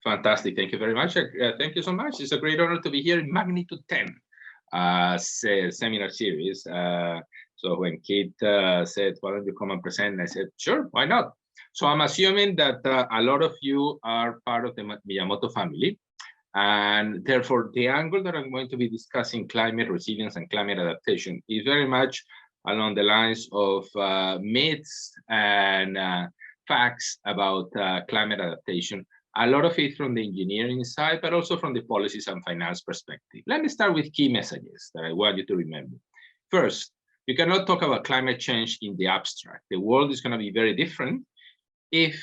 Fantastic. Thank you very much. Thank you so much. It's a great honor to be here in Magnitude 10 seminar series. So when Kate said, why don't you come and present? I said, sure, why not? So I'm assuming that a lot of you are part of the Miyamoto family. And therefore, the angle that I'm going to be discussing, climate resilience and climate adaptation, is very much along the lines of myths and facts about climate adaptation. A lot of it from the engineering side, but also from the policies and finance perspective. Let me start with key messages that I want you to remember. First, you cannot talk about climate change in the abstract. The world is going to be very different if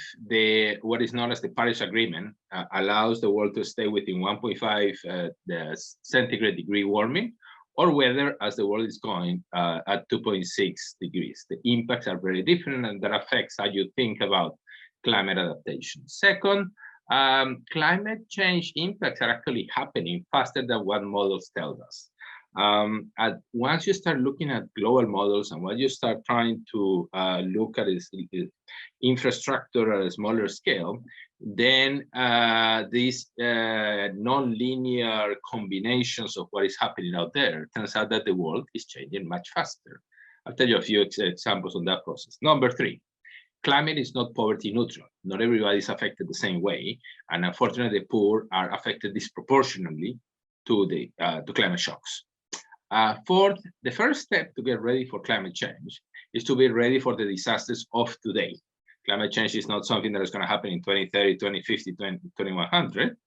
what is known as the Paris Agreement allows the world to stay within 1.5 centigrade degree warming, or whether, as the world is going, at 2.6 degrees. The impacts are very different, and that affects how you think about climate adaptation. Second, climate change impacts are actually happening faster than what models tell us. Once you start looking at global models and once you start trying to look at infrastructure at a smaller scale, then these non-linear combinations of what is happening out there, turns out that the world is changing much faster. I'll tell you a few examples on that process. Number 3. Climate is not poverty neutral. Not everybody is affected the same way, and unfortunately, the poor are affected disproportionately to climate shocks. Fourth, the first step to get ready for climate change is to be ready for the disasters of today. Climate change is not something that is going to happen in 2030, 2050, 2100.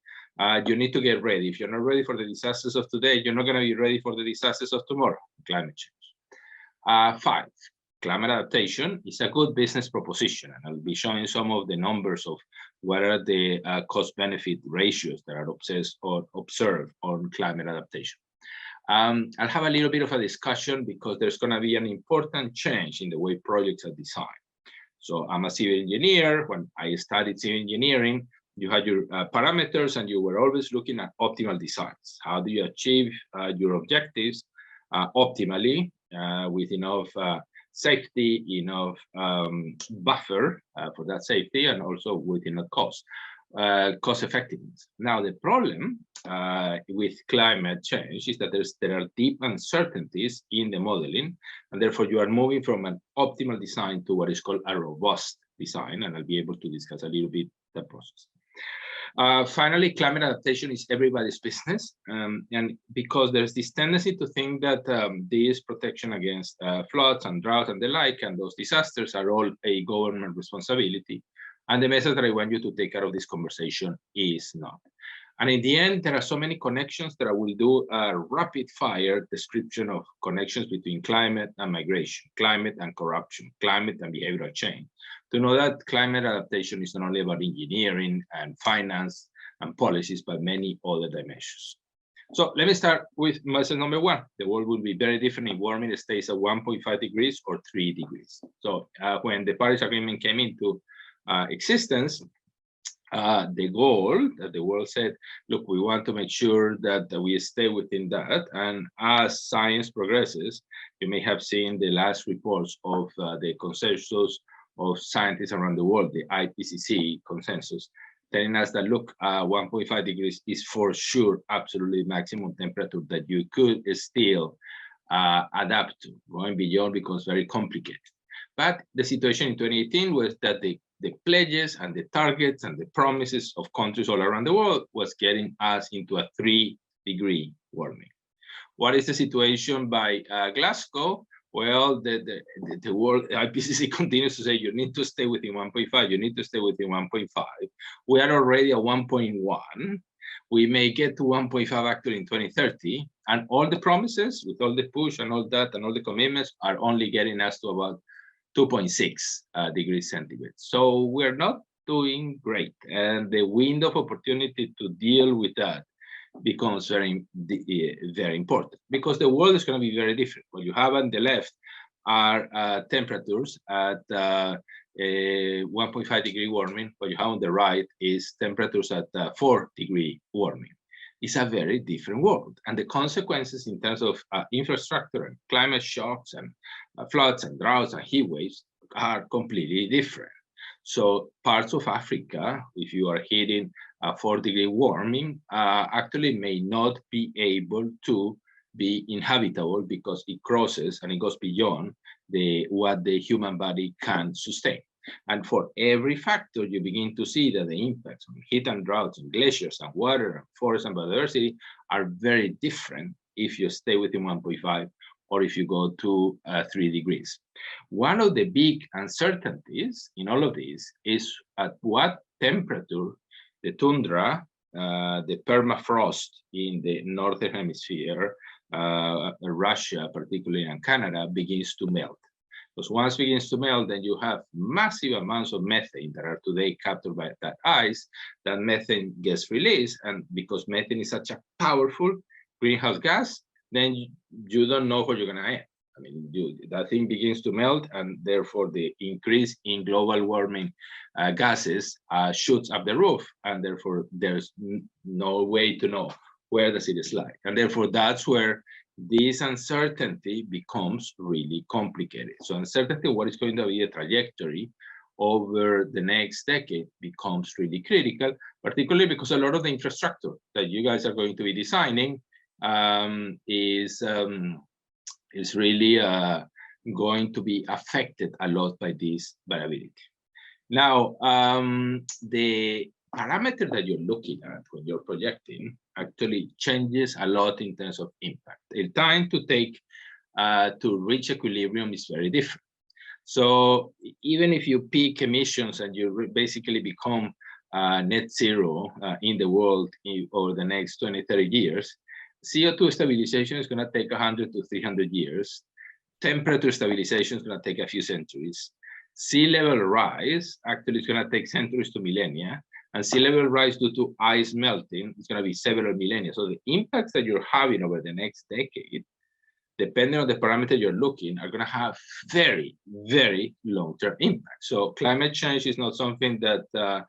You need to get ready. If you're not ready for the disasters of today, you're not going to be ready for the disasters of tomorrow. Climate change. 5. Climate adaptation is a good business proposition, and I'll be showing some of the numbers of what are the cost-benefit ratios that are observed on climate adaptation. I'll have a little bit of a discussion because there's going to be an important change in the way projects are designed. So I'm a civil engineer. When I studied civil engineering, you had your parameters, and you were always looking at optimal designs. How do you achieve your objectives optimally with enough safety, enough buffer for that safety, and also with enough cost effectiveness. Now, the problem with climate change is that there are deep uncertainties in the modeling, and therefore you are moving from an optimal design to what is called a robust design, and I'll be able to discuss a little bit that process. Finally, climate adaptation is everybody's business, and because there's this tendency to think that this protection against floods and drought and the like, and those disasters are all a government responsibility. And the message that I want you to take out of this conversation is not. And in the end, there are so many connections that I will do a rapid fire description of connections between climate and migration, climate and corruption, climate and behavioral change, to know that climate adaptation is not only about engineering and finance and policies, but many other dimensions. So let me start with message number 1. The world will be very different if warming stays at 1.5 degrees or 3 degrees. So when the Paris Agreement came into existence, the goal that the world said, look, we want to make sure that we stay within that. And as science progresses, you may have seen the last reports of the consensus of scientists around the world, the IPCC consensus, telling us that, look, 1.5 degrees is for sure absolutely maximum temperature that you could still adapt to. Going beyond becomes very complicated. But the situation in 2018 was that the pledges and the targets and the promises of countries all around the world was getting us into a 3-degree warming. What is the situation by Glasgow? Well, the world IPCC continues to say you need to stay within 1.5, you need to stay within 1.5. We are already at 1.1. We may get to 1.5 actually in 2030, and all the promises with all the push and all that and all the commitments are only getting us to about 2.6 degrees centigrade. So we're not doing great, and the window of opportunity to deal with that becomes very important, because the world is going to be very different. What you have on the left are temperatures at 1.5 degree warming. What you have on the right is temperatures at 4 degree warming. It's a very different world, and the consequences in terms of infrastructure and climate shocks and floods and droughts and heat waves are completely different. So parts of Africa, if you are hitting a 4-degree warming, actually may not be able to be inhabitable because it crosses and it goes beyond what the human body can sustain. And for every factor, you begin to see that the impacts on heat and droughts and glaciers and water and forest and biodiversity are very different if you stay within 1.5 or if you go to 3 degrees. One of the big uncertainties in all of this is at what temperature the tundra, the permafrost in the northern hemisphere, Russia particularly, and Canada begins to melt. Because once it begins to melt, then you have massive amounts of methane that are today captured by that ice. That methane gets released, and because methane is such a powerful greenhouse gas, then you don't know what you're going to have. I mean, that thing begins to melt, and therefore the increase in global warming gases shoots up the roof, and therefore there's no way to know where does it slide. And therefore that's where this uncertainty becomes really complicated. So uncertainty, what is going to be the trajectory over the next decade, becomes really critical, particularly because a lot of the infrastructure that you guys are going to be designing is really going to be affected a lot by this variability. Now, the parameter that you're looking at when you're projecting actually changes a lot in terms of impact. The time to take to reach equilibrium is very different. So even if you peak emissions and you basically become net zero in the world over the next 20, 30 years, CO2 stabilization is going to take 100 to 300 years. Temperature stabilization is going to take a few centuries. Sea level rise actually is going to take centuries to millennia. And sea level rise due to ice melting is going to be several millennia. So the impacts that you're having over the next decade, depending on the parameter you're looking, are going to have very, very long-term impact. So climate change is not something that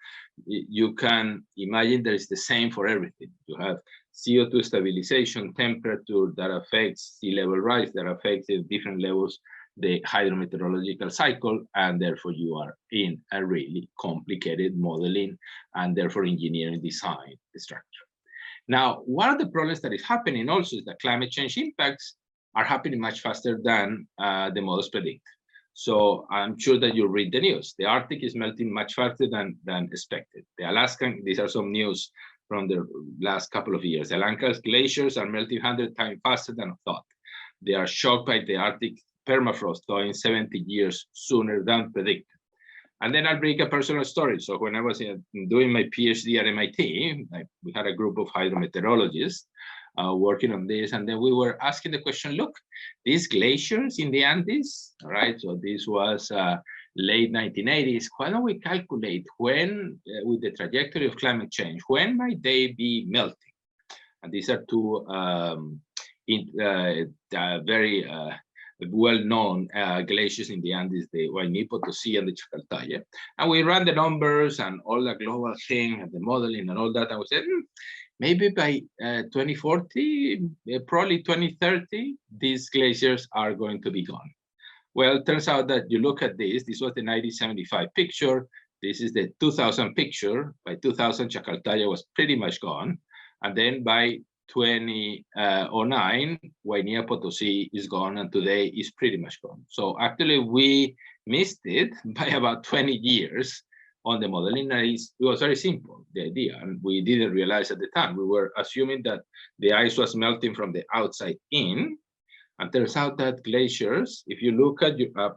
you can imagine that is the same for everything. You have CO2 stabilization, temperature that affects sea level rise, that affects at different levels the hydrometeorological cycle, and therefore you are in a really complicated modeling and therefore engineering design structure. Now, one of the problems that is happening also is that climate change impacts are happening much faster than the models predict. So I'm sure that you read the news. The Arctic is melting much faster than expected. The Alaskan, these are some news from the last couple of years. The Alaskan glaciers are melting 100 times faster than thought. They are shocked by the Arctic permafrost thawing 70 years sooner than predicted. And then I'll bring a personal story. So when I was doing my PhD at MIT, we had a group of hydrometeorologists working on this. And then we were asking the question, look, these glaciers in the Andes, all right? So this was late 1980s. Why don't we calculate when, with the trajectory of climate change, when might they be melting? And these are two very well-known glaciers in the Andes, the Huayni Potosí and the Chacaltaya. And we ran the numbers and all the global thing and the modeling and all that. And we said, maybe by 2040, probably 2030, these glaciers are going to be gone. Well, it turns out that you look at this was the 1975 picture. This is the 2000 picture. By 2000, Chacaltaya was pretty much gone. And then by 2009, Huayni Potosí is gone, and today is pretty much gone. So actually, we missed it by about 20 years on the modeling. It was very simple, the idea, and we didn't realize at the time. We were assuming that the ice was melting from the outside in, and turns out that glaciers, if you look at a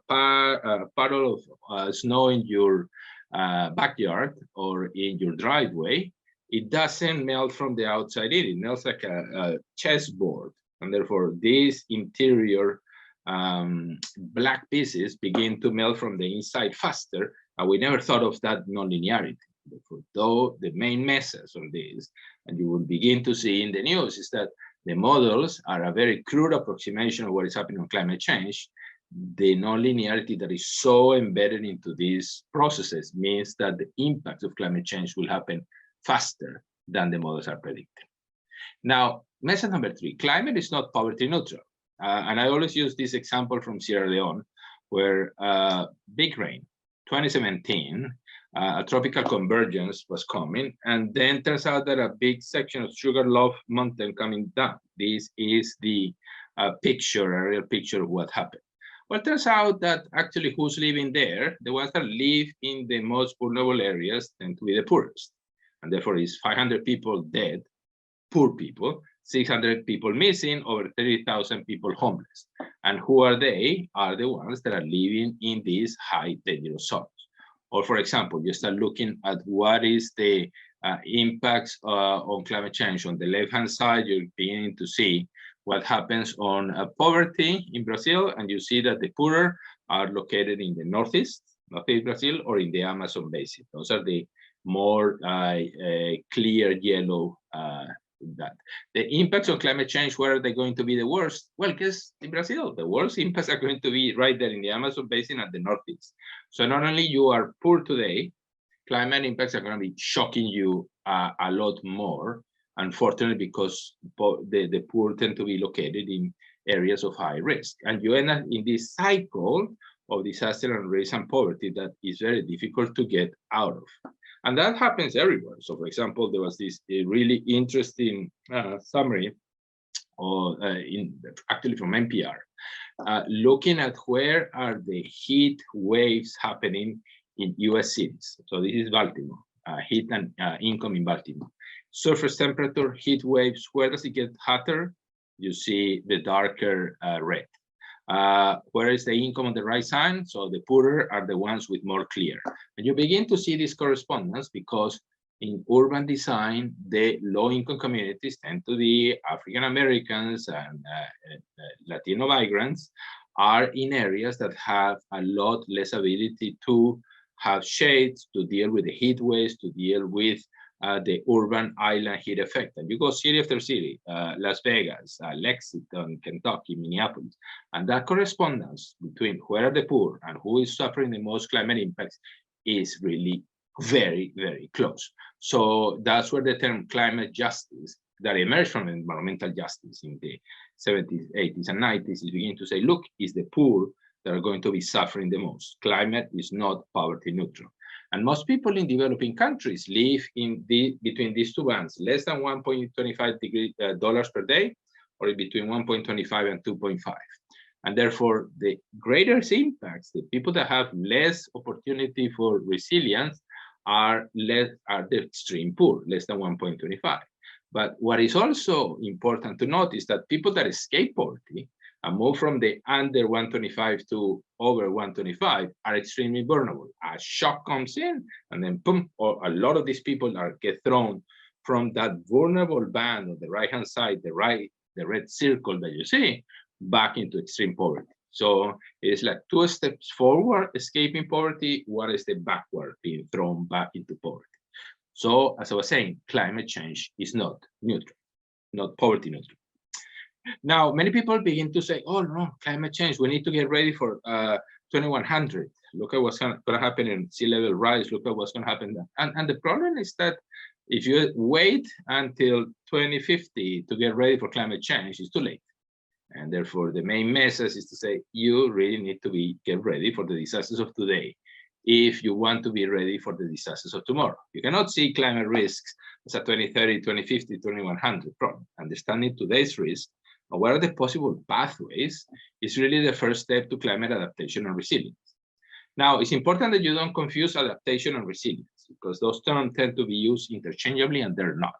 puddle of snow in your backyard or in your driveway, it doesn't melt from the outside in. It melts like a chessboard. And therefore, these interior black pieces begin to melt from the inside faster. And we never thought of that nonlinearity. Therefore, though the main message on this, and you will begin to see in the news, is that the models are a very crude approximation of what is happening on climate change. The nonlinearity that is so embedded into these processes means that the impacts of climate change will happen faster than the models are predicting. Now, message number 3, climate is not poverty neutral. And I always use this example from Sierra Leone, where big rain 2017, a tropical convergence was coming, and then turns out that a big section of Sugarloaf Mountain coming down. This is the picture, a real picture of what happened. Well, it turns out that actually who's living there, the ones that live in the most vulnerable areas tend to be the poorest. And therefore, it's 500 people dead, poor people, 600 people missing, over 30,000 people homeless. And who are they? Are the ones that are living in these high dangerous zones. Or for example, you start looking at what is the impacts on climate change. On the left-hand side, you're beginning to see what happens on poverty in Brazil, and you see that the poorer are located in the northeast Brazil or in the Amazon basin. Those are the more clear yellow that. The impacts of climate change, where are they going to be the worst? Well, guess in Brazil, the worst impacts are going to be right there in the Amazon basin at the northeast. So not only you are poor today, climate impacts are going to be shocking you a lot more, unfortunately, because the poor tend to be located in areas of high risk. And you end up in this cycle of disaster and risk and poverty that is very difficult to get out of. And that happens everywhere. So for example, there was this really interesting summary actually from NPR, looking at where are the heat waves happening in US cities. So this is Baltimore, heat and income in Baltimore. Surface temperature, heat waves, where does it get hotter? You see the darker red. Where is the income on the right side? So the poorer are the ones with more clear. And you begin to see this correspondence because in urban design, the low-income communities tend to be African Americans and Latino migrants are in areas that have a lot less ability to have shades, to deal with the heat waves, to deal with the urban island heat effect. And you go city after city, Las Vegas, Lexington, Kentucky, Minneapolis, and that correspondence between where are the poor and who is suffering the most climate impacts is really very, very close. So that's where the term climate justice that emerged from environmental justice in the 70s, 80s, and 90s is beginning to say, look, it's the poor that are going to be suffering the most. Climate is not poverty neutral. And most people in developing countries live in between these two bands, less than $1.25 dollars per day, or between 1.25 and 2.5. And therefore, the greatest impacts, the people that have less opportunity for resilience are the extreme poor, less than 1.25. But what is also important to note is that people that escape poverty and move from the under 125 to over 125 are extremely vulnerable. A shock comes in, and then boom, or a lot of these people get thrown from that vulnerable band on the right-hand side, the red circle that you see, back into extreme poverty. So it's like 2 steps forward, escaping poverty, 1 step backward, being thrown back into poverty. So as I was saying, climate change is not neutral, not poverty neutral. Now, many people begin to say, oh no, climate change, we need to get ready for 2100. Look at what's going to happen in sea level rise, look at what's going to happen. And the problem is that if you wait until 2050 to get ready for climate change, it's too late. And therefore, the main message is to say, you really need to get ready for the disasters of today if you want to be ready for the disasters of tomorrow. You cannot see climate risks as a 2030, 2050, 2100 problem. Understanding today's risk, and what are the possible pathways, is really the first step to climate adaptation and resilience. Now, it's important that you don't confuse adaptation and resilience, because those terms tend to be used interchangeably, and they're not.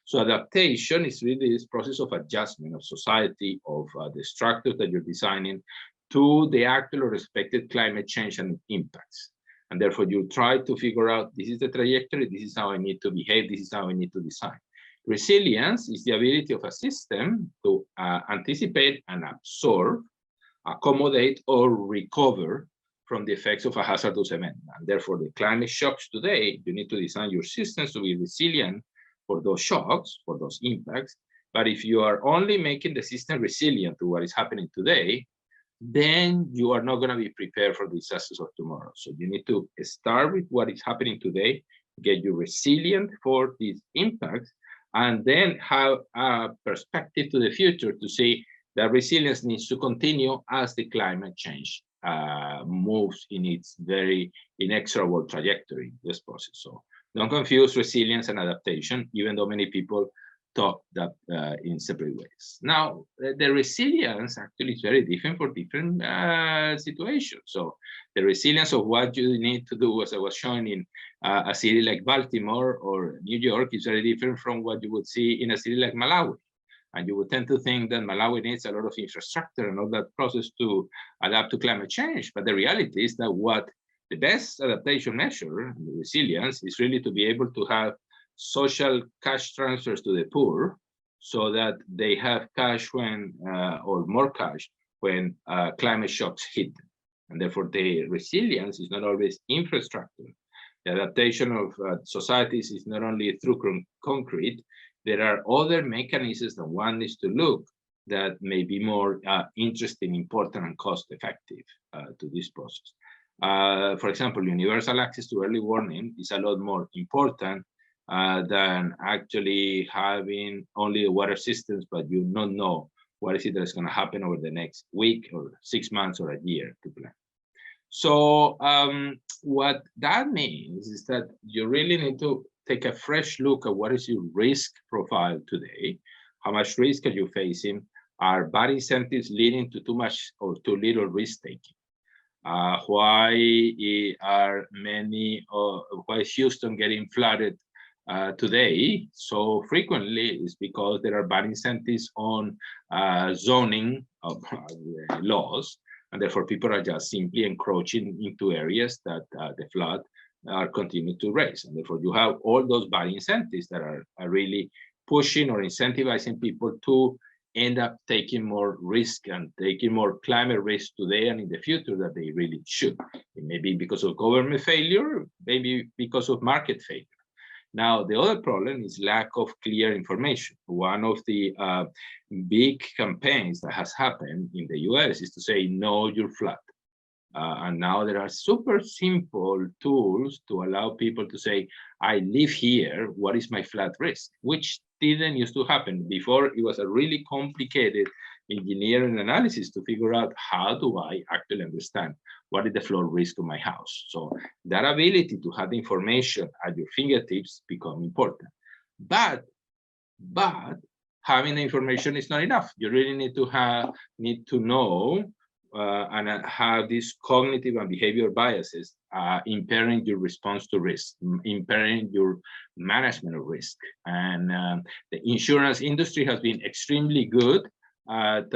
So adaptation is really this process of adjustment of society, of the structures that you're designing to the actual or expected climate change and impacts. And therefore, you try to figure out, this is the trajectory, this is how I need to behave, this is how I need to design. Resilience is the ability of a system to anticipate and absorb, accommodate, or recover from the effects of a hazardous event. And therefore, the climate shocks today, you need to design your systems to be resilient for those shocks, for those impacts. But if you are only making the system resilient to what is happening today, then you are not going to be prepared for the disasters of tomorrow. So you need to start with what is happening today, get you resilient for these impacts, and then have a perspective to the future to see that resilience needs to continue as the climate change moves in its very inexorable trajectory, this process. So don't confuse resilience and adaptation, even though many people talk that in separate ways. Now, the resilience actually is very different for different situations. So the resilience of what you need to do, as I was showing in a city like Baltimore or New York, is very different from what you would see in a city like Malawi. And you would tend to think that Malawi needs a lot of infrastructure and all that process to adapt to climate change. But the reality is that what the best adaptation measure, resilience, is really to be able to have social cash transfers to the poor so that they have cash when, or more cash when climate shocks hit them. And therefore the resilience is not always infrastructure. The adaptation of societies is not only through concrete. There are other mechanisms that one needs to look that may be more interesting, important, and cost-effective to this process. For example, universal access to early warning is a lot more important than actually having only water systems, but you don't know what is it that's going to happen over the next week or 6 months or a year to plan. So what that means is that you really need to take a fresh look at what is your risk profile today, how much risk are you facing, are bad incentives leading to too much or too little risk taking? Why are why is Houston getting flooded today so frequently? Is because there are bad incentives on zoning of laws, and therefore people are just simply encroaching into areas that the flood are continuing to raise. And therefore you have all those bad incentives that are really pushing or incentivizing people to end up taking more risk and taking more climate risk today and in the future that they really should. It may be because of government failure, maybe because of market failure. Now, the other problem is lack of clear information. One of the big campaigns that has happened in the US is to say, know your flood. And now there are super simple tools to allow people to say, I live here, what is my flood risk? Which didn't used to happen. Before, it was a really complicated engineering analysis to figure out how do I actually understand what is the flood risk of my house. So that ability to have the information at your fingertips become important. But having the information is not enough. You really need to know and have these cognitive and behavior biases impairing your response to risk, impairing your management of risk. And the insurance industry has been extremely good at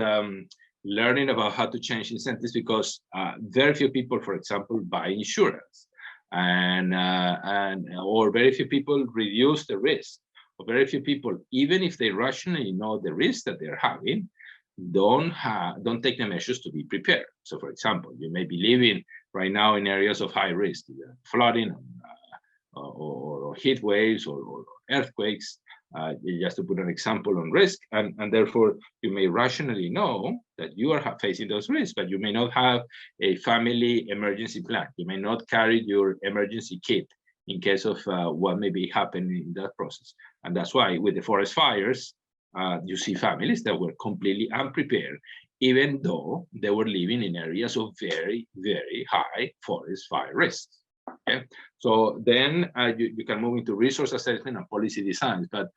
learning about how to change incentives because very few people, for example, buy insurance, or very few people reduce the risk. Or very few people, even if they rationally know the risk that they're having, don't take the measures to be prepared. So, for example, you may be living right now in areas of high risk, flooding, or heat waves, or earthquakes, just to put an example on risk, and therefore you may rationally know that you are facing those risks, but you may not have a family emergency plan. You may not carry your emergency kit in case of what may be happening in that process. And that's why with the forest fires, you see families that were completely unprepared, even though they were living in areas of very, very high forest fire risks. Okay, so then you can move into resource assessment and policy designs. But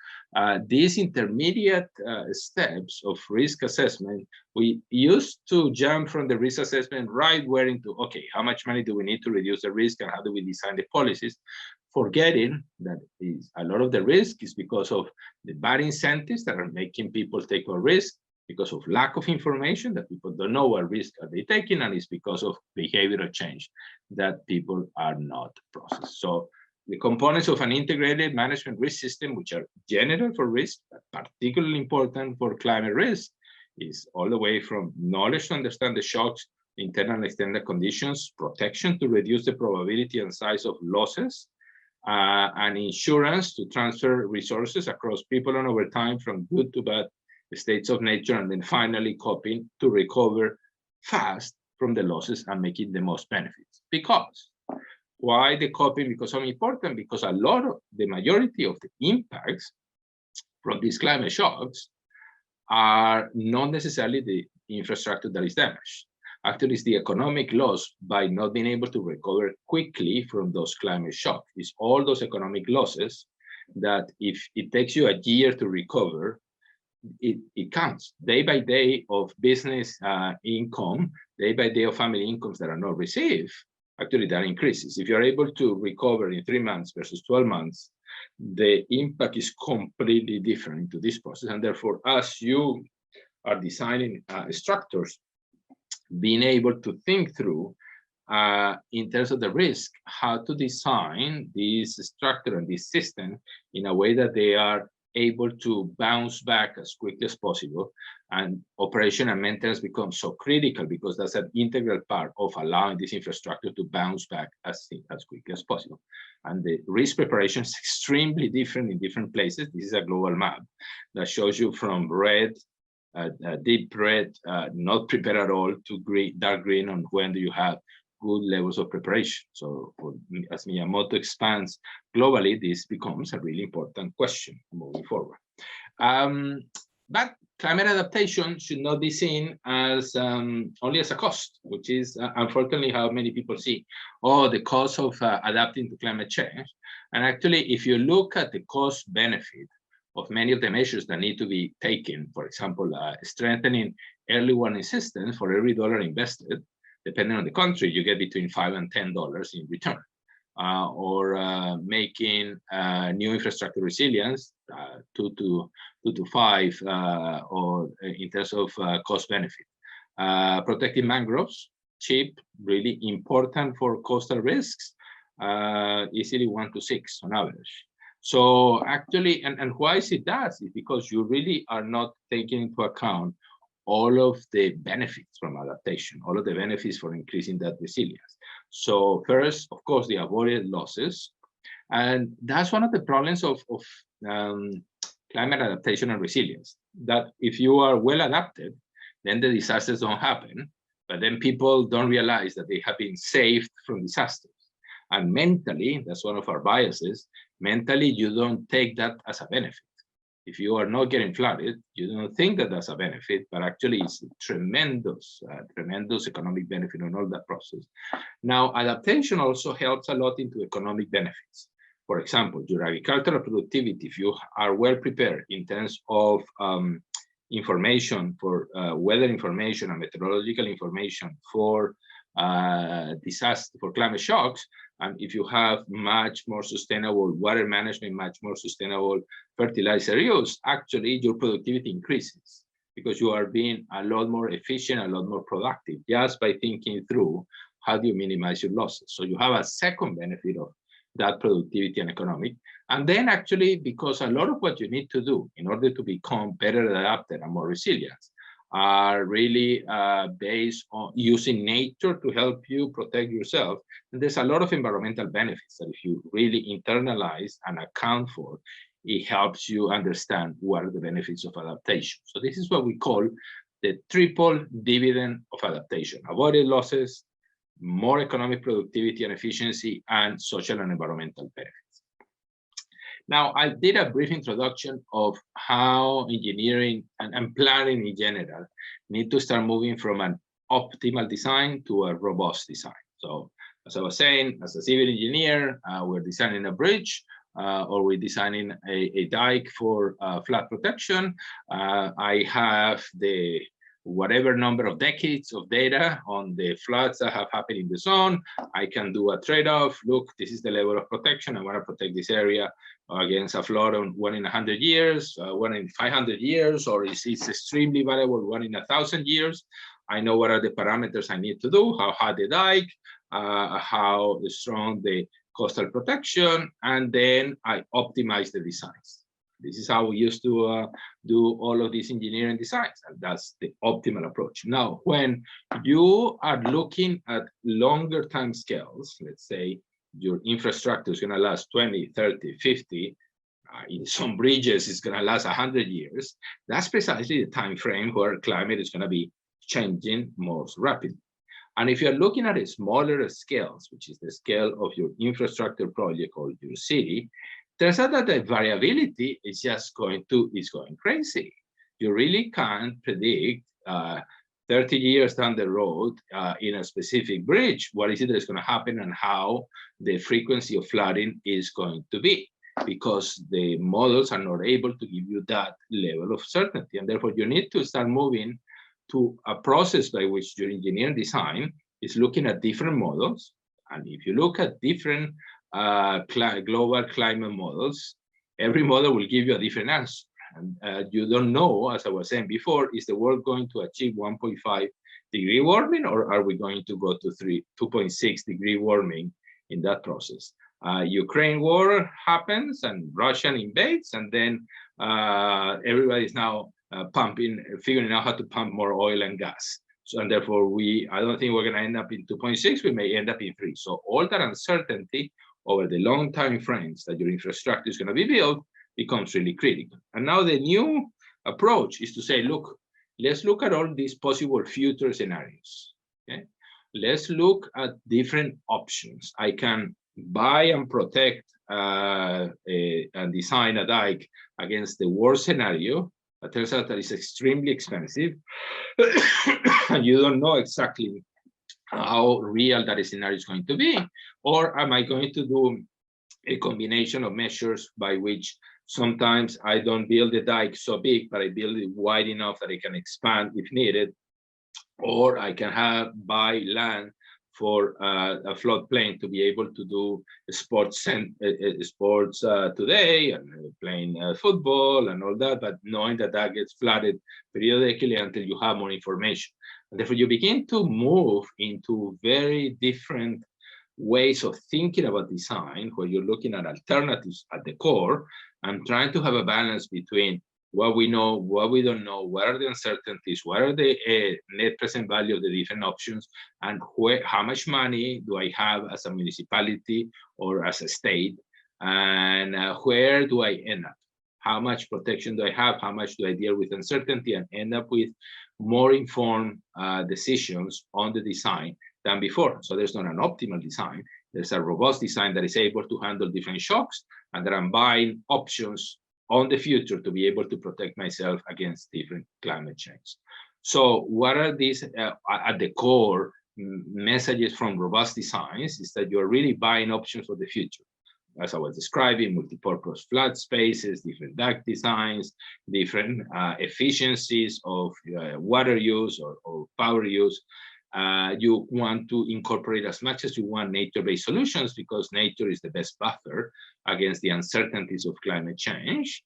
these intermediate steps of risk assessment, we used to jump from the risk assessment right where into, okay, how much money do we need to reduce the risk and how do we design the policies? Forgetting that a lot of the risk is because of the bad incentives that are making people take more risk, because of lack of information that people don't know what risk are they taking, and it's because of behavioral change that people are not processed. So the components of an integrated management risk system, which are general for risk, but particularly important for climate risk, is all the way from knowledge to understand the shocks, internal and external conditions, protection to reduce the probability and size of losses, and insurance to transfer resources across people and over time from good to bad states of nature, and then finally coping to recover fast from the losses and making the most benefits. Because why the coping becomes so important? Because the majority of the impacts from these climate shocks are not necessarily the infrastructure that is damaged. Actually, it's the economic loss by not being able to recover quickly from those climate shocks. It's all those economic losses that if it takes you a year to recover, it counts. Day by day of business income, day by day of family incomes that are not received, actually that increases. If you're able to recover in 3 months versus 12 months, the impact is completely different to this process. And therefore, as you are designing structures, being able to think through in terms of the risk, how to design this structure and this system in a way that they are able to bounce back as quickly as possible. And operation and maintenance become so critical because that's an integral part of allowing this infrastructure to bounce back as quickly as possible. And the risk preparation is extremely different in different places. This is a global map that shows you from red, deep red, not prepared at all, to green, dark green on when do you have good levels of preparation. So as Miyamoto expands globally, this becomes a really important question moving forward. But climate adaptation should not be seen as only as a cost, which is unfortunately how many people see, oh, the cost of adapting to climate change. And actually, if you look at the cost benefit of many of the measures that need to be taken, for example, strengthening early warning systems, for every dollar invested, depending on the country, you get between $5 and $10 in return. Or making new infrastructure resilience 2 to 5 or in terms of cost benefit. Protecting mangroves, cheap, really important for coastal risks, easily 1 to 6 on average. So actually, and why is it that? It's because you really are not taking into account all of the benefits from adaptation, all of the benefits for increasing that resilience. So first, of course, the avoided losses. And that's one of the problems of climate adaptation and resilience, that if you are well adapted, then the disasters don't happen, but then people don't realize that they have been saved from disasters. And mentally, that's one of our biases, mentally, you don't take that as a benefit. If you are not getting flooded, you don't think that that's a benefit, but actually it's a tremendous, tremendous economic benefit on all that process. Now, adaptation also helps a lot into economic benefits. For example, your agricultural productivity, if you are well prepared in terms of information for weather information and meteorological information for disaster, for climate shocks, and if you have much more sustainable water management, much more sustainable fertilizer use, actually your productivity increases because you are being a lot more efficient, a lot more productive, just by thinking through how do you minimize your losses. So you have a second benefit of that productivity and economic. And then actually, because a lot of what you need to do in order to become better adapted and more resilient are really based on using nature to help you protect yourself. And there's a lot of environmental benefits that if you really internalize and account for, it helps you understand what are the benefits of adaptation. So this is what we call the triple dividend of adaptation: avoided losses, more economic productivity and efficiency, and social and environmental benefits. Now, I did a brief introduction of how engineering and planning in general need to start moving from an optimal design to a robust design. So as I was saying, as a civil engineer, we're designing a bridge or we're designing a dike for flood protection. I have the whatever number of decades of data on the floods that have happened in the zone. I can do a trade-off. Look, this is the level of protection. I want to protect this area against a flood on 1 in 100 years, 1 in 500 years, or it's extremely variable, 1 in 1,000 years. I know what are the parameters I need to do, how high the dike, how strong the coastal protection, and then I optimize the designs. This is how we used to do all of these engineering designs, and that's the optimal approach. Now, when you are looking at longer time scales, let's say your infrastructure is going to last 20, 30, 50, in some bridges it's going to last 100 years, that's precisely the time frame where climate is going to be changing most rapidly. And if you're looking at a smaller scales, which is the scale of your infrastructure project or your city, turns out that the variability is just going crazy. You really can't predict 30 years down the road in a specific bridge, what is it that's going to happen and how the frequency of flooding is going to be, because the models are not able to give you that level of certainty. And therefore, you need to start moving to a process by which your engineering design is looking at different models. And if you look at different global climate models, every model will give you a different answer. And you don't know, as I was saying before, is the world going to achieve 1.5 degree warming, or are we going to go to 2.6 degree warming in that process? Ukraine war happens and Russia invades, and then everybody's now figuring out how to pump more oil and gas. So, and therefore, I don't think we're going to end up in 2.6. We may end up in 3. So all that uncertainty over the long time frames that your infrastructure is going to be built becomes really critical. And now the new approach is to say, look, let's look at all these possible future scenarios. Okay, let's look at different options. I can buy and protect and design a dike against the worst scenario. It turns out that it's extremely expensive, and you don't know exactly how real that scenario is going to be. Or am I going to do a combination of measures by which sometimes I don't build the dike so big, but I build it wide enough that it can expand if needed, or I can buy land for a floodplain to be able to do sports today and playing football and all that, but knowing that that gets flooded periodically until you have more information. And therefore, you begin to move into very different ways of thinking about design, where you're looking at alternatives at the core and trying to have a balance between what we know, what we don't know, what are the uncertainties, what are the net present value of the different options, and how much money do I have as a municipality or as a state, and where do I end up? How much protection do I have? How much do I deal with uncertainty and end up with more informed decisions on the design than before? So there's not an optimal design. There's a robust design that is able to handle different shocks, and that I'm buying options on the future to be able to protect myself against different climate change. So what are these at the core messages from robust designs is that you're really buying options for the future. As I was describing, multi-purpose flood spaces, different dike designs, different efficiencies of water use or power use. You want to incorporate as much as you want nature-based solutions, because nature is the best buffer against the uncertainties of climate change.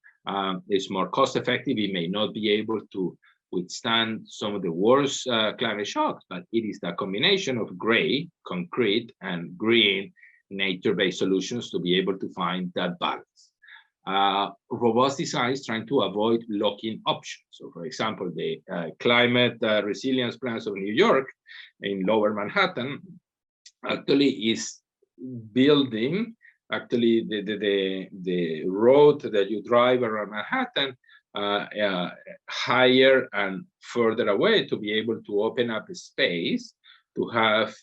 It's more cost-effective. It may not be able to withstand some of the worst climate shocks, but it is the combination of gray, concrete, and green nature-based solutions to be able to find that balance. Robust design is trying to avoid lock-in options. So, for example, the climate resilience plans of New York in Lower Manhattan actually is building the road that you drive around Manhattan higher and further away to be able to open up a space to have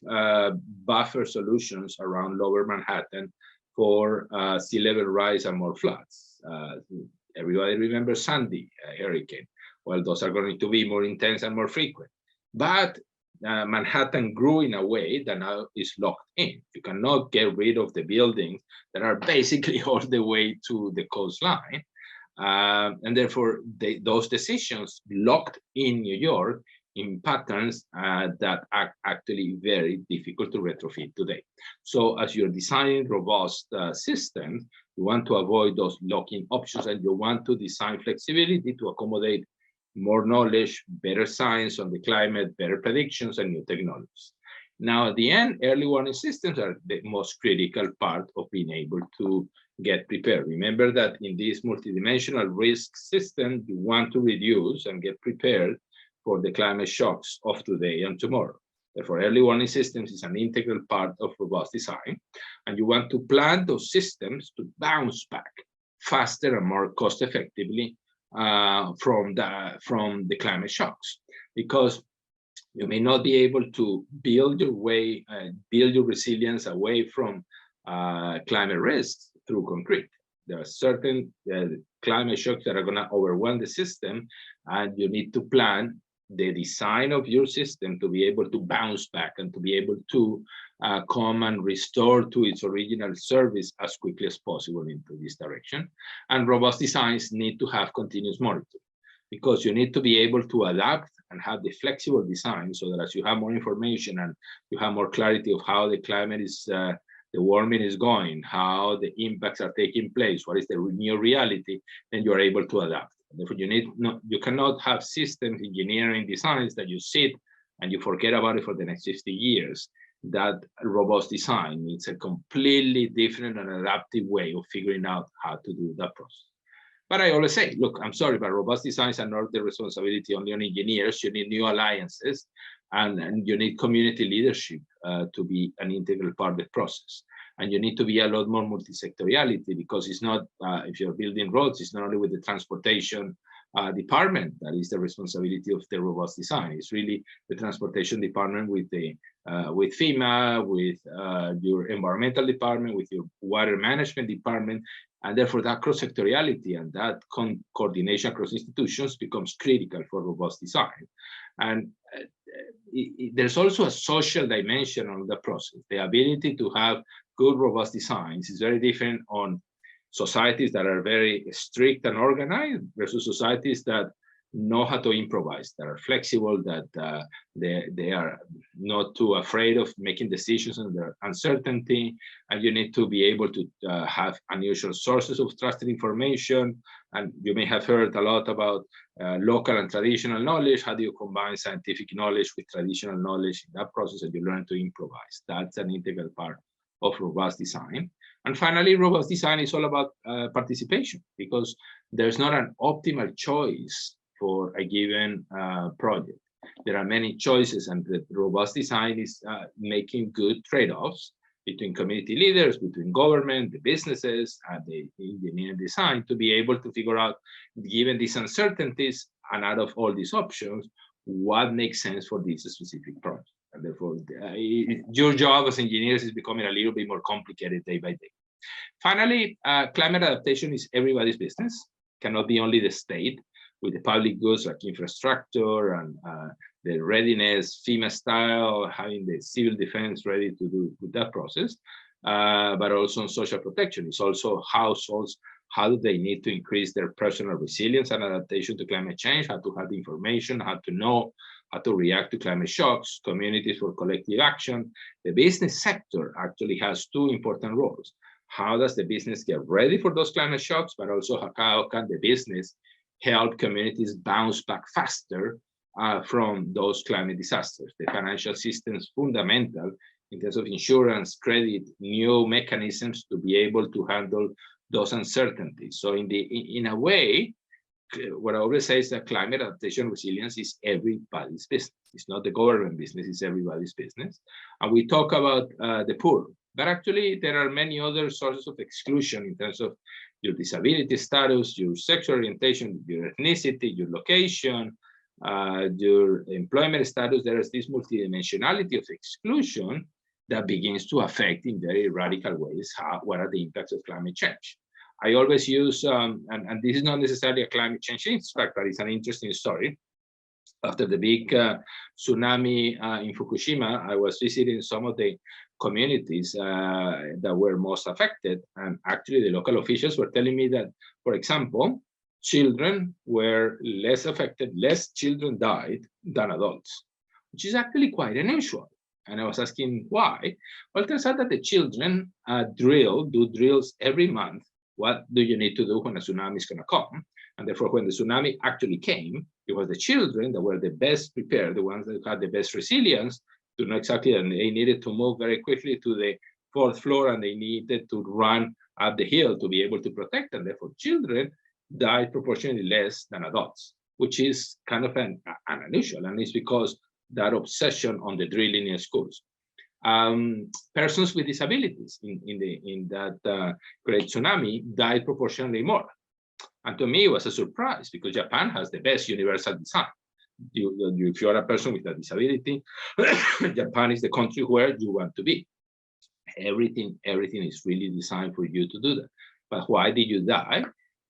buffer solutions around Lower Manhattan for sea level rise and more floods. Everybody remembers Sandy hurricane. Well, those are going to be more intense and more frequent. But Manhattan grew in a way that now is locked in. You cannot get rid of the buildings that are basically all the way to the coastline. And therefore, those decisions locked in New York in patterns that are actually very difficult to retrofit today. So as you're designing robust systems, you want to avoid those lock-in options, and you want to design flexibility to accommodate more knowledge, better science on the climate, better predictions, and new technologies. Now, at the end, early warning systems are the most critical part of being able to get prepared. Remember that in this multidimensional risk system, you want to reduce and get prepared for the climate shocks of today and tomorrow. Therefore, early warning systems is an integral part of robust design, and you want to plan those systems to bounce back faster and more cost effectively from the climate shocks, because you may not be able to build your resilience away from climate risks through concrete. There are certain climate shocks that are going to overwhelm the system, and you need to plan the design of your system to be able to bounce back and to be able to come and restore to its original service as quickly as possible into this direction. And robust designs need to have continuous monitoring, because you need to be able to adapt and have the flexible design so that as you have more information and you have more clarity of how the climate is, the warming is going, how the impacts are taking place, what is the new reality, then you are able to adapt. Therefore, you cannot have systems engineering designs that you sit and you forget about it for the next 50 years. That robust design needs a completely different and adaptive way of figuring out how to do that process. But I always say, look, I'm sorry, but robust designs are not the responsibility only on engineers. You need new alliances, and you need community leadership to be an integral part of the process. And you need to be a lot more multi-sectoriality, because it's not, if you're building roads, it's not only with the transportation department that is the responsibility of the robust design. It's really the transportation department with the with FEMA, with your environmental department, with your water management department, and therefore that cross-sectoriality and that coordination across institutions becomes critical for robust design. And there's also a social dimension on the process. The ability to have good robust designs is very different on societies that are very strict and organized versus societies that know how to improvise, that are flexible, that they are not too afraid of making decisions under uncertainty. And you need to be able to have unusual sources of trusted information. And you may have heard a lot about local and traditional knowledge. How do you combine scientific knowledge with traditional knowledge in that process, and you learn to improvise? That's an integral part of robust design. And finally, robust design is all about participation, because there's not an optimal choice for a given project. There are many choices, and the robust design is making good trade-offs between community leaders, between government, the businesses, and the engineering design to be able to figure out, given these uncertainties and out of all these options, what makes sense for this specific project. And therefore, your job as engineers is becoming a little bit more complicated day by day. Finally, climate adaptation is everybody's business, cannot be only the state, with the public goods like infrastructure and the readiness, FEMA style, having the civil defense ready to do with that process, but also on social protection. It's also households, how do they need to increase their personal resilience and adaptation to climate change, how to have the information, how to know, how to react to climate shocks, communities for collective action. The business sector actually has two important roles. How does the business get ready for those climate shocks, but also how can the business help communities bounce back faster from those climate disasters? The financial system is fundamental in terms of insurance, credit, new mechanisms to be able to handle those uncertainties. So in a way, what I always say is that climate adaptation resilience is everybody's business. It's not the government business, it's everybody's business. And we talk about the poor, but actually there are many other sources of exclusion in terms of your disability status, your sexual orientation, your ethnicity, your location, your employment status. There is this multidimensionality of exclusion that begins to affect in very radical ways what are the impacts of climate change. I always use, and this is not necessarily a climate change impact, but it's an interesting story. After the big tsunami in Fukushima, I was visiting some of the communities that were most affected. And actually the local officials were telling me that, for example, children were less affected, less children died than adults, which is actually quite unusual. And I was asking why. Well, it turns out that the children do drills every month. What do you need to do when a tsunami is going to come? And therefore, when the tsunami actually came, it was the children that were the best prepared, the ones that had the best resilience to know exactly, and they needed to move very quickly to the 4th floor, and they needed to run up the hill to be able to protect. And therefore, children died proportionally less than adults, which is kind of an unusual, and it's because that obsession on the drilling in schools. Persons with disabilities in that great tsunami died proportionally more. And to me, it was a surprise because Japan has the best universal design. If you're a person with a disability, Japan is the country where you want to be. Everything is really designed for you to do that. But why did you die?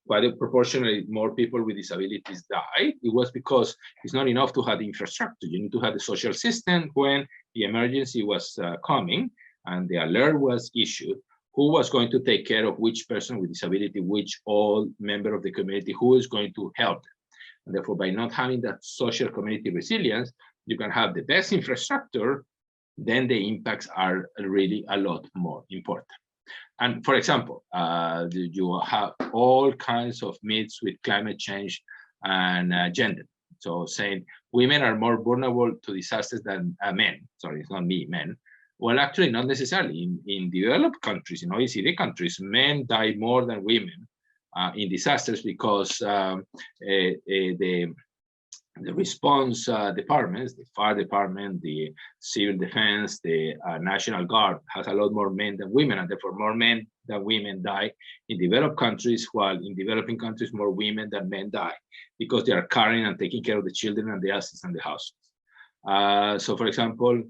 quite proportionally more people with disabilities died, it was because it's not enough to have the infrastructure. You need to have the social system when the emergency was coming and the alert was issued. Who was going to take care of which person with disability, which all member of the community, who is going to help them? And therefore, by not having that social community resilience, you can have the best infrastructure, then the impacts are really a lot more important. And for example, you have all kinds of myths with climate change and gender. So saying women are more vulnerable to disasters than men. Sorry, it's not me, men. Well, actually, not necessarily. In developed countries, in OECD countries, men die more than women in disasters because the response departments, the fire department, the civil defense, the National Guard has a lot more men than women, and therefore more men than women die in developed countries, while in developing countries, more women than men die because they are caring and taking care of the children and the assets and the houses. So for example,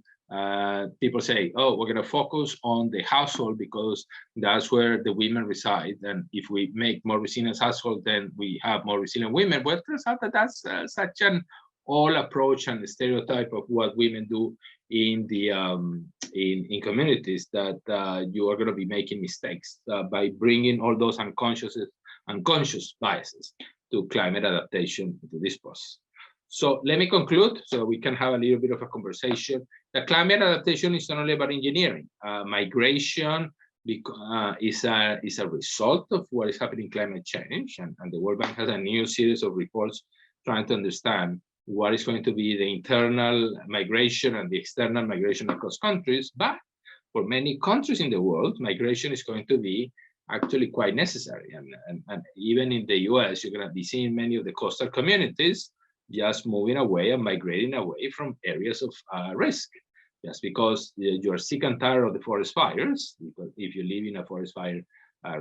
people say, oh, we're going to focus on the household because that's where the women reside. And if we make more resilient household, then we have more resilient women. Well, it turns out that that's such an old approach and stereotype of what women do in the in communities that you are going to be making mistakes by bringing all those unconscious biases to climate adaptation into this process. So let me conclude so we can have a little bit of a conversation. The climate adaptation is not only about engineering. Migration is a result of what is happening in climate change. And the World Bank has a new series of reports trying to understand what is going to be the internal migration and the external migration across countries. But for many countries in the world, migration is going to be actually quite necessary. And even in the US, you're going to be seeing many of the coastal communities just moving away and migrating away from areas of risk, just because you're sick and tired of the forest fires. Because if you live in a forest fire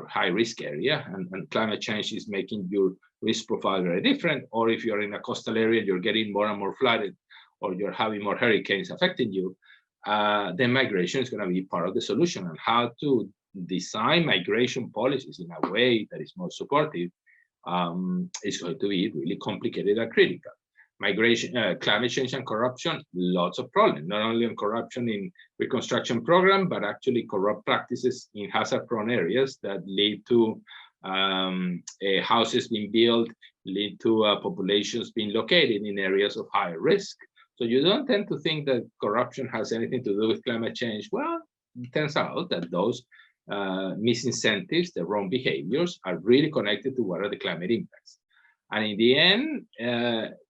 high risk area and climate change is making your risk profile very different, or if you're in a coastal area, you're getting more and more flooded, or you're having more hurricanes affecting you, then migration is going to be part of the solution. And how to design migration policies in a way that is more supportive is going to be really complicated and critical. Migration, climate change and corruption, lots of problems, not only on corruption in reconstruction program, but actually corrupt practices in hazard-prone areas that lead to houses being built, lead to populations being located in areas of higher risk. So you don't tend to think that corruption has anything to do with climate change. Well, it turns out that those misincentives, the wrong behaviors, are really connected to what are the climate impacts. And in the end,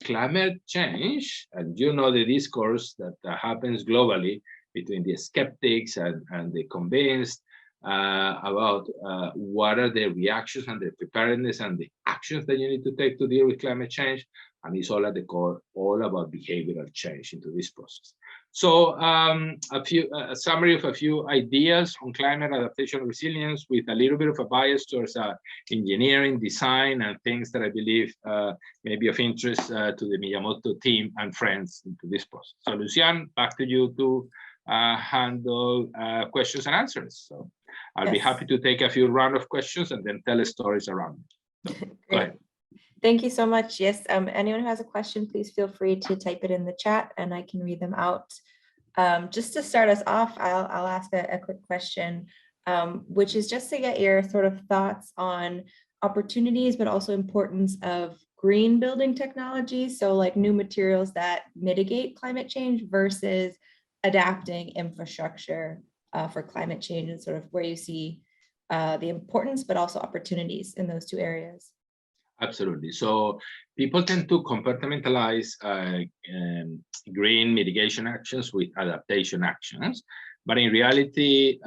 climate change, and you know the discourse that happens globally between the skeptics and the convinced about what are the reactions and the preparedness and the actions that you need to take to deal with climate change. And it's all at the core, all about behavioral change into this process. So a summary of a few ideas on climate adaptation and resilience with a little bit of a bias towards engineering, design, and things that I believe may be of interest to the Miyamoto team and friends into this process. So Lucian, back to you to handle questions and answers. So I'll be happy to take a few round of questions and then tell stories around it. So, go ahead. Thank you so much. Yes, anyone who has a question, please feel free to type it in the chat and I can read them out. Just to start us off, I'll ask a quick question, which is just to get your sort of thoughts on opportunities, but also importance of green building technologies. So like new materials that mitigate climate change versus adapting infrastructure for climate change, and sort of where you see the importance, but also opportunities in those two areas. Absolutely. So people tend to compartmentalize green mitigation actions with adaptation actions. But in reality,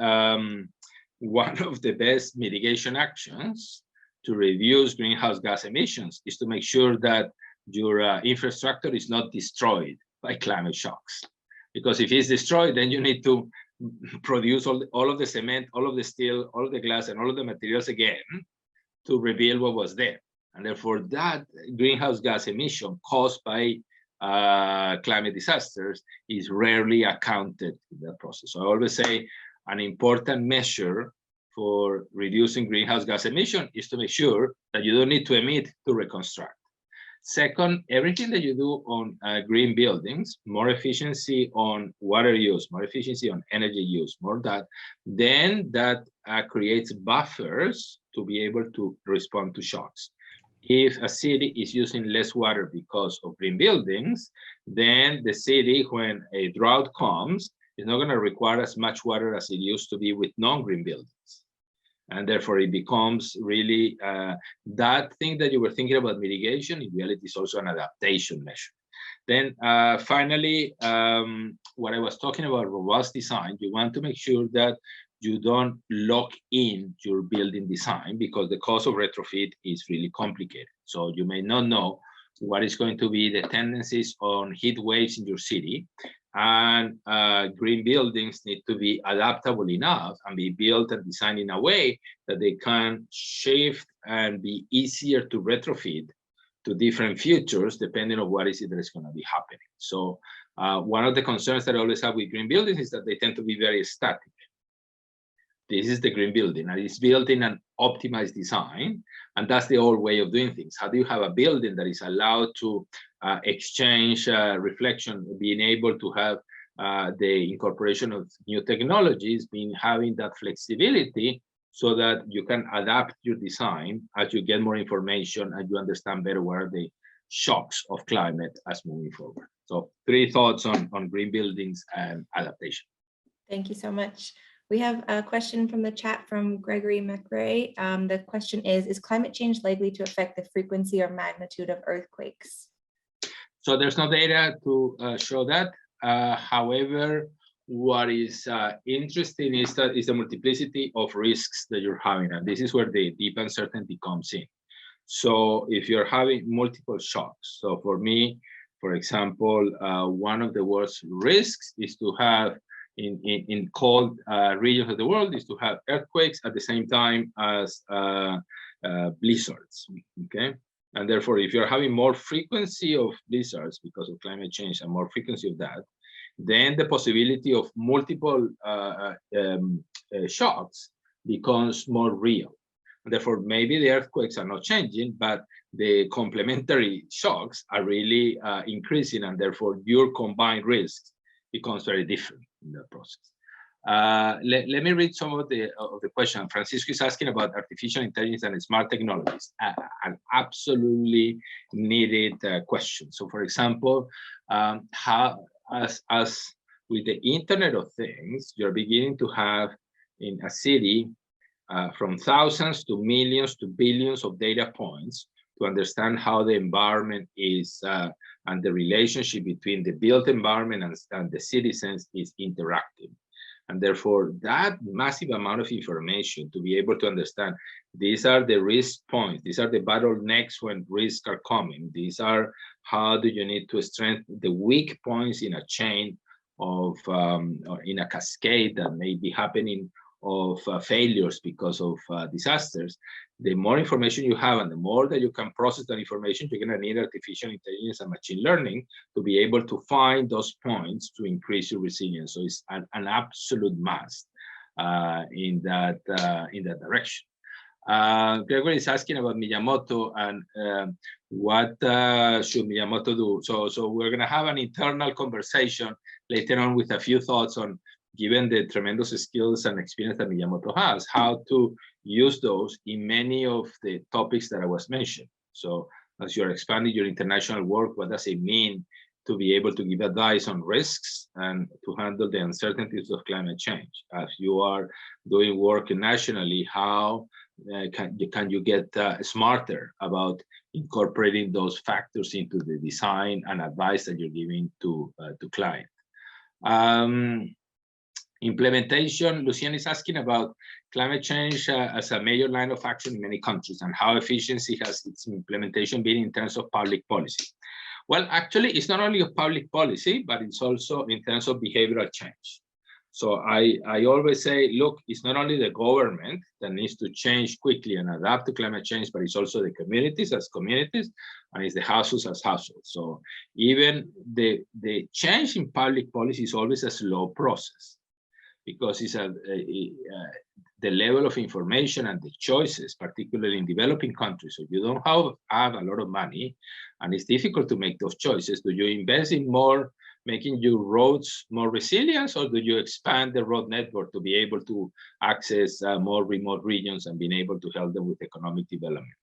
one of the best mitigation actions to reduce greenhouse gas emissions is to make sure that your infrastructure is not destroyed by climate shocks. Because if it's destroyed, then you need to produce all of the cement, all of the steel, all of the glass, and all of the materials again to rebuild what was there. And therefore, that greenhouse gas emission caused by climate disasters is rarely accounted in that process. So I always say an important measure for reducing greenhouse gas emission is to make sure that you don't need to emit to reconstruct. Second, everything that you do on green buildings, more efficiency on water use, more efficiency on energy use, more that, then that creates buffers to be able to respond to shocks. If a city is using less water because of green buildings, then the city, when a drought comes, is not going to require as much water as it used to be with non-green buildings. And therefore, it becomes really that thing that you were thinking about mitigation, in reality, is also an adaptation measure. Then finally, what I was talking about robust design, you want to make sure that you don't lock in your building design because the cost of retrofit is really complicated. So you may not know what is going to be the tendencies on heat waves in your city. And green buildings need to be adaptable enough and be built and designed in a way that they can shift and be easier to retrofit to different futures, depending on what is it that is going to be happening. So one of the concerns that I always have with green buildings is that they tend to be very static. This is the green building, and it's built in an optimized design, and that's the old way of doing things. How do you have a building that is allowed to exchange reflection, being able to have the incorporation of new technologies, having that flexibility so that you can adapt your design as you get more information and you understand better what are the shocks of climate as moving forward. So 3 thoughts on green buildings and adaptation. Thank you so much. We have a question from the chat from Gregory McRae. The question is climate change likely to affect the frequency or magnitude of earthquakes? So there's no data to show that. However, what is interesting is the multiplicity of risks that you're having, and this is where the deep uncertainty comes in. So if you're having multiple shocks, so for me, for example, one of the worst risks is to have in cold regions of the world is to have earthquakes at the same time as blizzards, okay? And therefore, if you're having more frequency of blizzards because of climate change and more frequency of that, then the possibility of multiple shocks becomes more real. And therefore, maybe the earthquakes are not changing, but the complementary shocks are really increasing, and therefore your combined risks becomes very different in that process. Let me read some of the question. Francisco is asking about artificial intelligence and smart technologies, an absolutely needed question. So for example, how as with the Internet of Things, you're beginning to have in a city from thousands to millions to billions of data points to understand how the environment is and the relationship between the built environment and the citizens is interactive. And therefore, that massive amount of information to be able to understand, these are the risk points, these are the bottlenecks when risks are coming, these are how do you need to strengthen the weak points in a chain of, or in a cascade that may be happening of failures because of disasters. The more information you have and the more that you can process that information, you're going to need artificial intelligence and machine learning to be able to find those points to increase your resilience. So it's an absolute must in that direction. Gregory is asking about Miyamoto and what should Miyamoto do. So we're going to have an internal conversation later on with a few thoughts on, given the tremendous skills and experience that Miyamoto has, how to use those in many of the topics that I was mentioning. So as you're expanding your international work, what does it mean to be able to give advice on risks and to handle the uncertainties of climate change? As you are doing work nationally, how can you get smarter about incorporating those factors into the design and advice that you're giving to clients? Implementation, Lucian is asking about climate change as a major line of action in many countries and how efficiency has its implementation been in terms of public policy. Well, actually, it's not only a public policy, but it's also in terms of behavioral change. So I always say, look, it's not only the government that needs to change quickly and adapt to climate change, but it's also the communities as communities, and it's the households as households. So even the change in public policy is always a slow process, because it's the level of information and the choices, particularly in developing countries, so you don't have a lot of money and it's difficult to make those choices. Do you invest in more, making your roads more resilient, or do you expand the road network to be able to access more remote regions and being able to help them with economic development?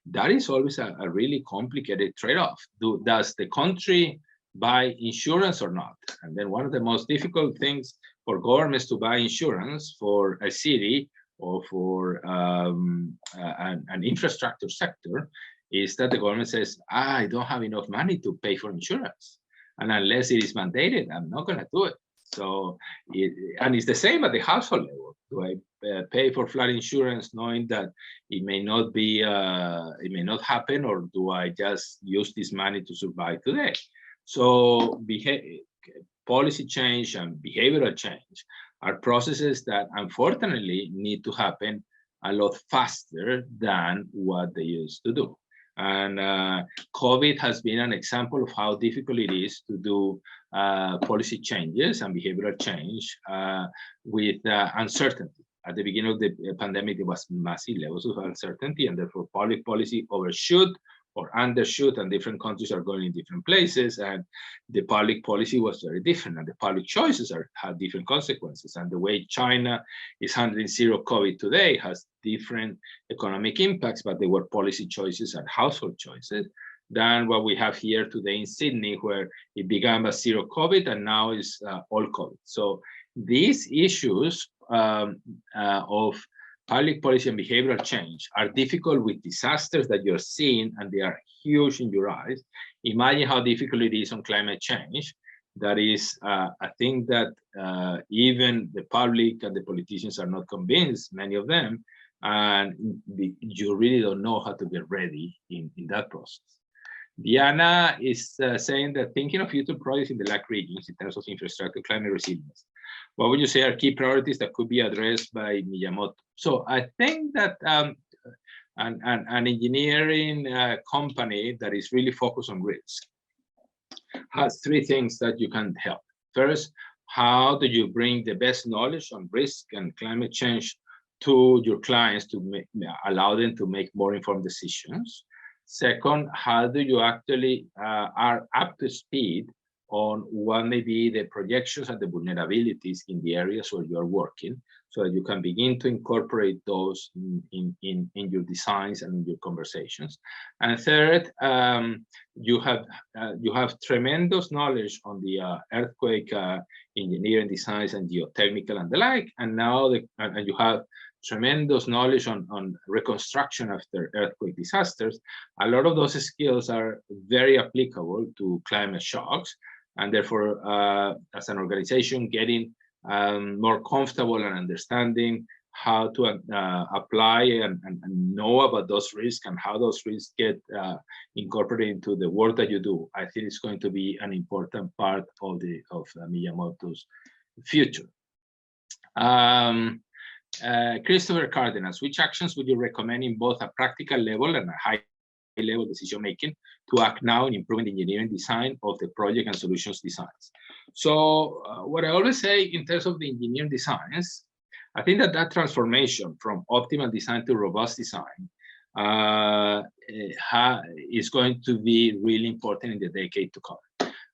That is always a really complicated trade-off. Does the country buy insurance or not? And then one of the most difficult things for governments to buy insurance for a city or for an infrastructure sector is that the government says, I don't have enough money to pay for insurance. And unless it is mandated, I'm not going to do it. So, and it's the same at the household level. Do I pay for flood insurance knowing that it may not be, it may not happen, or do I just use this money to survive today? So policy change and behavioral change are processes that unfortunately need to happen a lot faster than what they used to do. And COVID has been an example of how difficult it is to do policy changes and behavioral change with uncertainty. At the beginning of the pandemic, there was massive levels of uncertainty, and therefore public policy overshoot or undershoot, and different countries are going in different places, and the public policy was very different, and the public choices have different consequences. And the way China is handling zero COVID today has different economic impacts, but they were policy choices and household choices than what we have here today in Sydney, where it began as zero COVID and now is all COVID. So these issues of public policy and behavioral change are difficult with disasters that you're seeing, and they are huge in your eyes. Imagine how difficult it is on climate change. That is a thing that even the public and the politicians are not convinced, many of them, and you really don't know how to get ready in that process. Diana is saying that thinking of future projects in the LAC regions in terms of infrastructure, climate resilience, what would you say are key priorities that could be addressed by Miyamoto? So I think that an engineering company that is really focused on risk has three things that you can help. First, how do you bring the best knowledge on risk and climate change to your clients to allow them to make more informed decisions? Second, how do you actually are up to speed on what may be the projections and the vulnerabilities in the areas where you're working, so that you can begin to incorporate those in your designs and in your conversations. And third, you have tremendous knowledge on the earthquake engineering designs and geotechnical and the like, and now and you have tremendous knowledge on reconstruction after earthquake disasters. A lot of those skills are very applicable to climate shocks, and therefore, as an organization, getting more comfortable and understanding how to apply and know about those risks and how those risks get incorporated into the work that you do, I think it's going to be an important part of Miyamoto's future. Christopher Cardenas, which actions would you recommend in both a practical level and a high-level decision-making to act now in improving the engineering design of the project and solutions designs? So what I always say in terms of the engineering designs, I think that transformation from optimal design to robust design is going to be really important in the decade to come.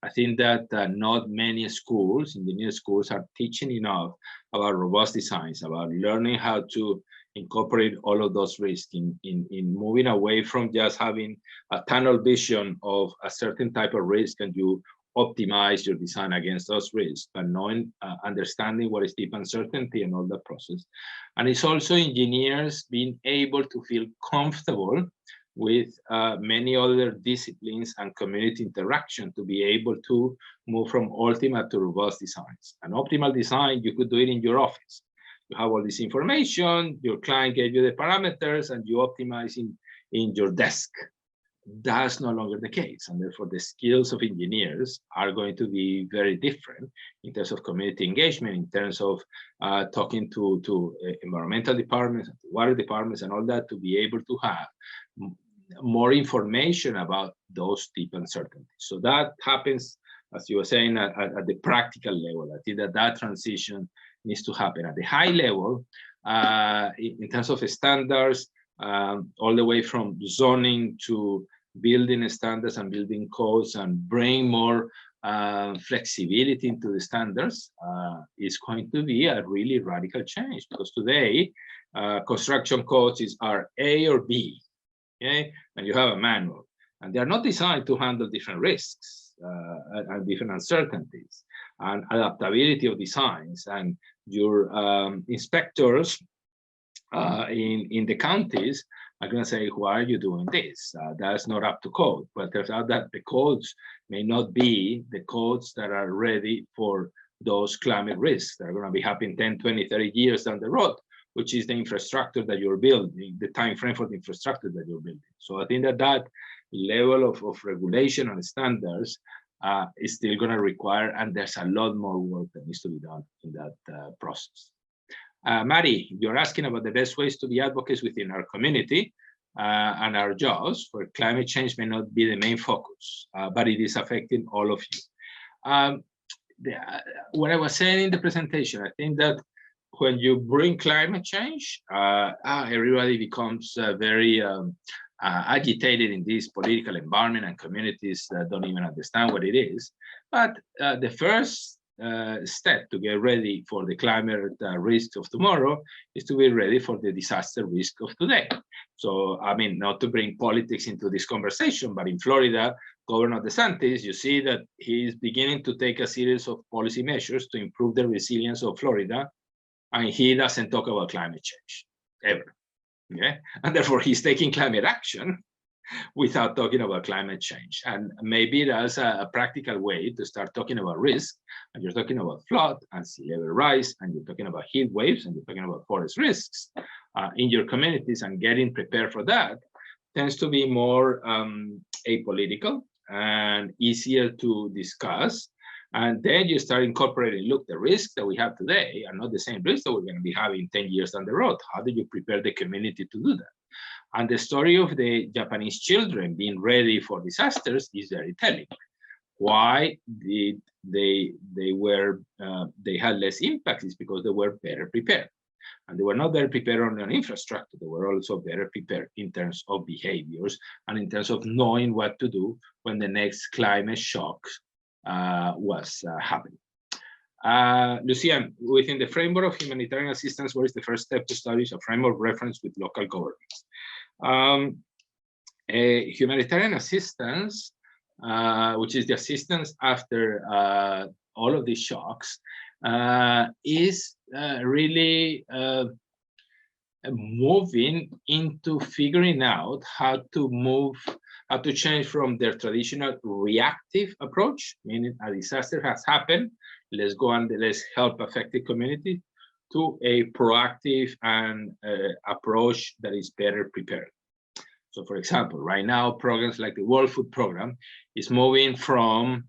I think that not many schools, engineering schools, are teaching enough about robust designs, about learning how to incorporate all of those risks in moving away from just having a tunnel vision of a certain type of risk and you optimize your design against those risks, but knowing, understanding what is deep uncertainty and all that process. And it's also engineers being able to feel comfortable with many other disciplines and community interaction to be able to move from optimal to robust designs. An optimal design, you could do it in your office. You have all this information, your client gave you the parameters, and you optimize in your desk. That's no longer the case, and therefore the skills of engineers are going to be very different in terms of community engagement, in terms of talking to environmental departments, water departments, and all that, to be able to have more information about those deep uncertainties. So that happens, as you were saying, at the practical level. I think that transition needs to happen. At the high level, in terms of standards, all the way from zoning to building standards and building codes, and bring more flexibility into the standards, is going to be a really radical change, because today construction codes are A or B, okay, and you have a manual, and they are not designed to handle different risks and different uncertainties and adaptability of designs. And your inspectors in the counties are going to say, why are you doing this? That's not up to code. But turns out that the codes may not be the codes that are ready for those climate risks that are going to be happening 10, 20, 30 years down the road, which is the infrastructure that you're building, the time frame for the infrastructure that you're building. So I think that that level of regulation and standards is still going to require, and there's a lot more work that needs to be done in that process. Mari, you're asking about the best ways to be advocates within our community and our jobs, where climate change may not be the main focus, but it is affecting all of you. What I was saying in the presentation, I think that when you bring climate change, everybody becomes very agitated in this political environment, and communities don't even understand what it is. But the first step to get ready for the climate risks of tomorrow is to be ready for the disaster risk of today. So, I mean, not to bring politics into this conversation, but in Florida, Governor DeSantis, you see that he's beginning to take a series of policy measures to improve the resilience of Florida, and he doesn't talk about climate change ever. Okay, and therefore he's taking climate action without talking about climate change. And maybe that's a practical way to start talking about risk. And you're talking about flood and sea level rise, and you're talking about heat waves, and you're talking about forest risks in your communities, and getting prepared for that tends to be more apolitical and easier to discuss. And then you start incorporating, look, the risks that we have today are not the same risks that we're going to be having 10 years down the road. How do you prepare the community to do that? And the story of the Japanese children being ready for disasters is very telling. Why did they had less impact? Is because they were better prepared. And they were not better prepared on an infrastructure. They were also better prepared in terms of behaviors and in terms of knowing what to do when the next climate shock was happening. Lucian, within the framework of humanitarian assistance, what is the first step to establish a framework reference with local governments? Humanitarian assistance, which is the assistance after all of these shocks, is really moving into figuring out how to change from their traditional reactive approach, meaning a disaster has happened, let's go and let's help affected community, to a proactive and approach that is better prepared. So, for example, right now, programs like the World Food Program is moving from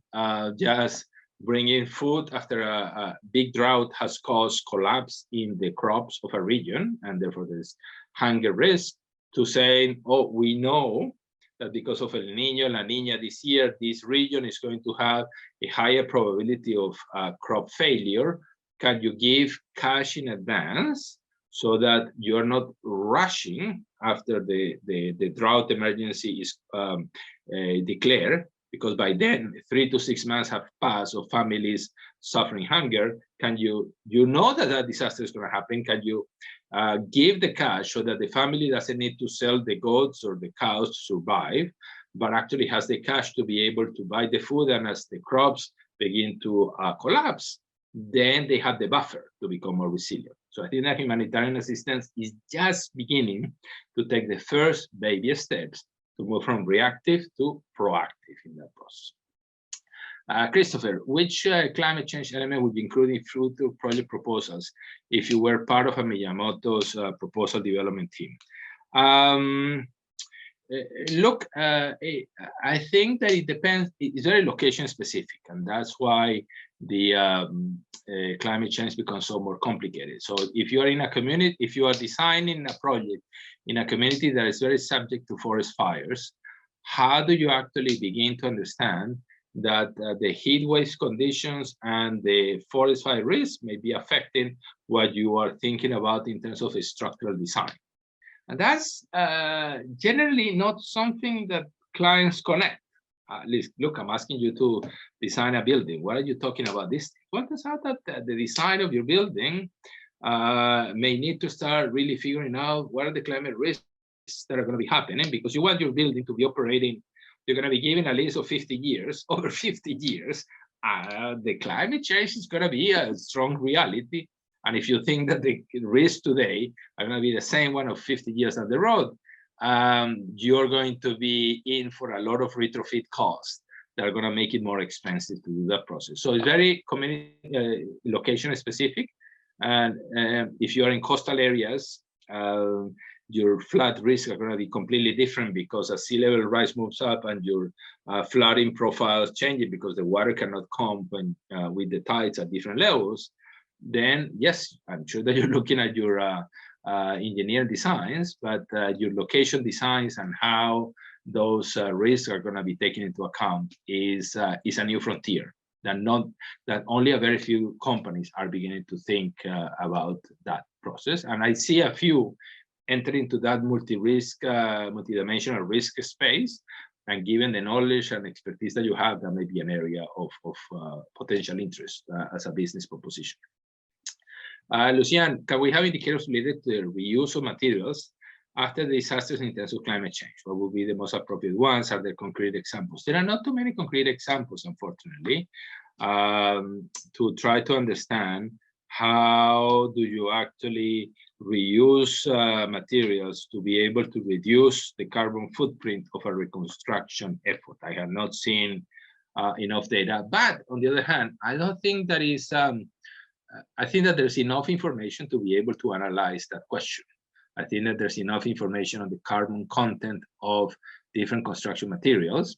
just bringing food after a big drought has caused collapse in the crops of a region, and therefore there's hunger risk, to saying, oh, we know that because of El Niño, La Niña this year, this region is going to have a higher probability of crop failure. Can you give cash in advance so that you're not rushing after the drought emergency is declared? Because by then 3 to 6 months have passed of families suffering hunger. Can you know that that disaster is going to happen? Can you give the cash so that the family doesn't need to sell the goats or the cows to survive, but actually has the cash to be able to buy the food? And as the crops begin to collapse, then they have the buffer to become more resilient. So I think that humanitarian assistance is just beginning to take the first baby steps to move from reactive to proactive in that process. Christopher, which climate change element would be included in future project proposals if you were part of a Miyamoto's proposal development team? Look, I think that it depends. It's very location specific, and that's why the climate change becomes so more complicated. So if you are in a community, if you are designing a project in a community that is very subject to forest fires, how do you actually begin to understand that the heat wave conditions and the forest fire risk may be affecting what you are thinking about in terms of a structural design. And that's generally not something that clients connect. At least, look, I'm asking you to design a building. What are you talking about this? Well, turns out that the design of your building may need to start really figuring out what are the climate risks that are going to be happening, because you want your building to be operating. You're going to be given a list of 50 years, over 50 years. The climate change is going to be a strong reality. And if you think that the risks today are going to be the same one of 50 years down the road, you're going to be in for a lot of retrofit costs that are going to make it more expensive to do that process. So it's very community location specific. And if you're in coastal areas, your flood risks are going to be completely different, because as sea level rise moves up and your flooding profiles change because the water cannot come when with the tides at different levels. Then yes, I'm sure that you're looking at your engineering designs, but your location designs and how those risks are going to be taken into account is a new frontier that only a very few companies are beginning to think about that process. And I see a few enter into that multi-risk, multi-dimensional risk space. And given the knowledge and expertise that you have, that may be an area of potential interest as a business proposition. Lucian, can we have indicators related to the reuse of materials after the disasters in terms of climate change? What would be the most appropriate ones? Are there concrete examples? There are not too many concrete examples, unfortunately, to try to understand how do you actually reuse materials to be able to reduce the carbon footprint of a reconstruction effort. I have not seen enough data, but on the other hand, I don't think that is, I think that there's enough information to be able to analyze that question. I think that there's enough information on the carbon content of different construction materials.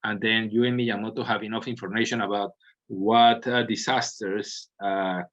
And then you and Miyamoto have enough information about what disasters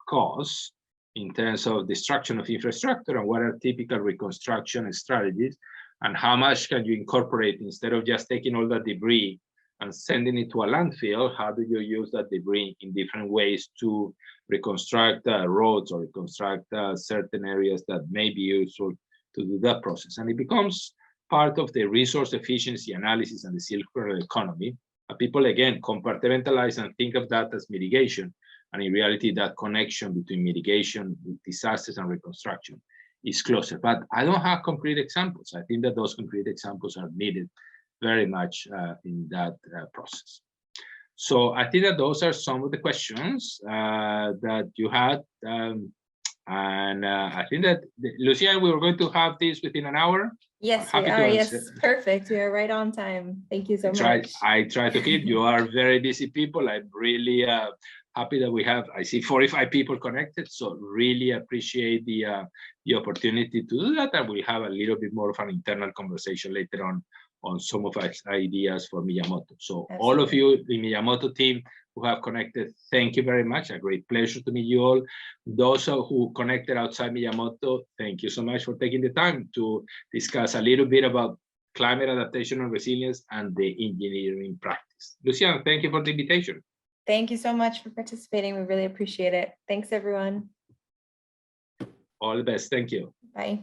cause in terms of destruction of infrastructure and what are typical reconstruction strategies, and how much can you incorporate instead of just taking all that debris and sending it to a landfill. How do you use that debris in different ways to reconstruct roads or reconstruct certain areas that may be useful to do that process? And it becomes part of the resource efficiency analysis and the circular economy. People, again, compartmentalize and think of that as mitigation. And in reality, that connection between mitigation, disasters, and reconstruction is closer. But I don't have concrete examples. I think that those concrete examples are needed very much in that process. So I think that those are some of the questions that you had. And I think that, Lucian, we were going to have this within an hour. Yes, we are. Yes, perfect. We are right on time. Thank you so much. I try to keep. You are very busy people. I'm really happy that we have, I see 45 people connected. So really appreciate the opportunity to do that. And we'll have a little bit more of an internal conversation later on some of our ideas for Miyamoto. So absolutely. All of you, the Miyamoto team who have connected, thank you very much. A great pleasure to meet you all. Those who connected outside Miyamoto, thank you so much for taking the time to discuss a little bit about climate adaptation and resilience and the engineering practice. Luciana, thank you for the invitation. Thank you so much for participating. We really appreciate it. Thanks, everyone. All the best. Thank you. Bye.